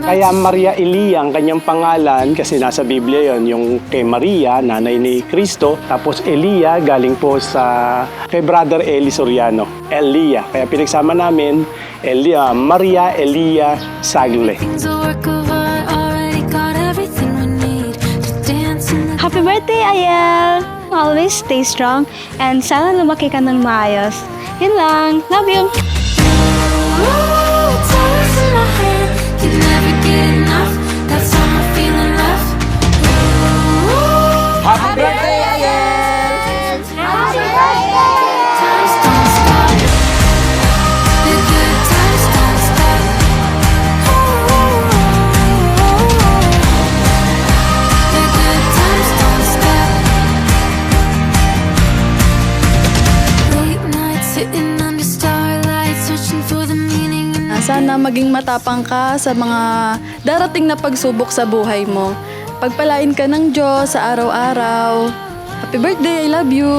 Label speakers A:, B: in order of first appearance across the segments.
A: Kaya Maria Elia ang kanyang pangalan kasi nasa Biblia yon, yung kay Maria, nanay ni Cristo. Tapos Elia galing po sa kay Brother Eli Soriano, Elia. Kaya pinagsama namin Elia, Maria Elia Sagle.
B: Happy birthday, Ayel! Always stay strong and sana lumaki ka ng maayos. Yun lang. Love you!
A: Happy birthday, Ayel!
B: Happy birthday!
C: Sana maging matapang ka sa mga darating na pagsubok sa buhay mo. Pagpalain ka ng Diyos sa araw-araw. Happy birthday, I love you!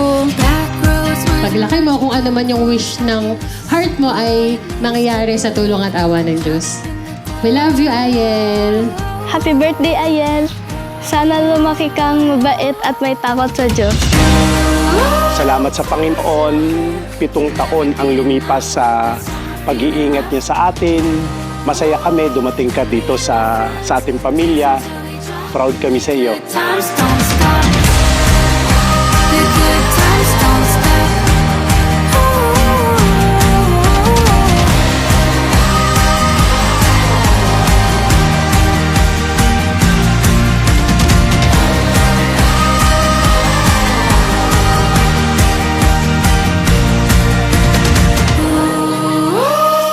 D: Paglaki mo, kung ano man yung wish ng heart mo ay mangyayari sa tulong at awa ng Diyos. We love you, Ayel!
B: Happy birthday, Ayel! Sana lumaki kang mabait at may takot sa Diyos.
A: Salamat sa Panginoon, 7 taon ang lumipas sa pag-iingat niya sa atin. Masaya kami dumating ka dito sa ating pamilya. Proud kami sa iyo.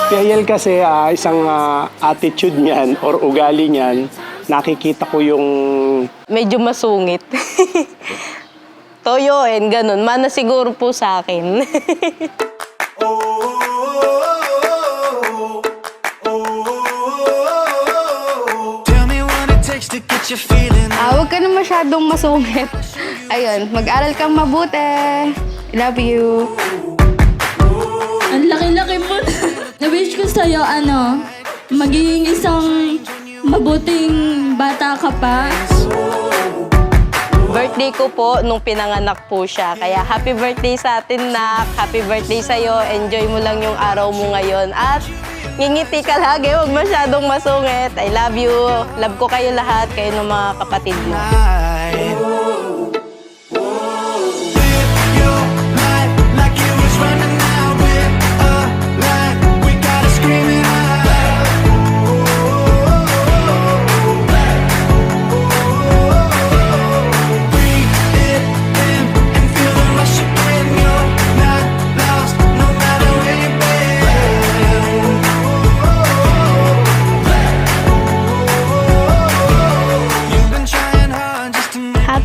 A: Si Ayel kasi isang attitude niyan or ugali niyan, nakikita ko yung
E: Medyo masungit. Toyoin, ganun. Mana siguro po sa akin.
C: Huwag ka na masyadong masungit. Ayun, mag-aral kang mabuti. I love you.
F: Ang laki-laki mo. Na-wish ko sa'yo, maging isang mabuting bata ka pa.
E: Birthday ko po nung pinanganak po siya. Kaya happy birthday sa atin, nak. Happy birthday sa'yo. Enjoy mo lang yung araw mo ngayon. At ngingiti ka lagi, huwag masyadong masungit. I love you. Love ko kayo lahat, kayo ng mga kapatid mo.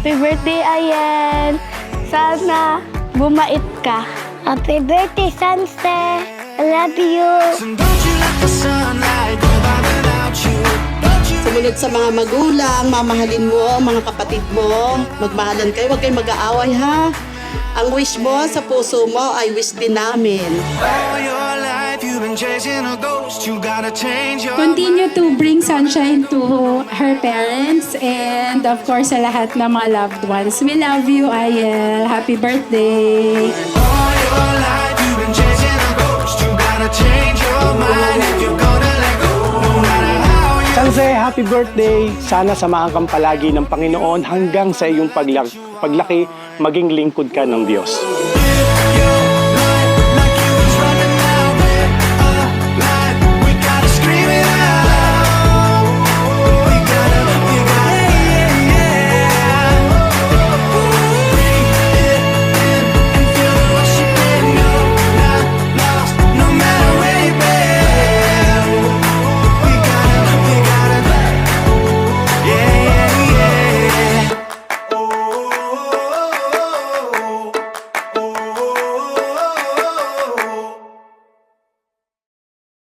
B: Happy birthday, Ayel! Sana bumait ka. Happy birthday, Sanse! I love you!
G: Sumunod sa mga magulang, mamahalin mo ang mga kapatid mo. Magmahalan kayo, huwag kayong mag-aaway ha. Ang wish mo sa puso mo ay wish din namin.
F: Continue to bring sunshine to her parents and of course sa lahat ng mga loved ones. We love you, Ayel. Happy birthday!
A: Sanse, happy birthday! Sana samahan kang palagi ng Panginoon hanggang sa iyong paglaki, maging lingkod ka ng Diyos.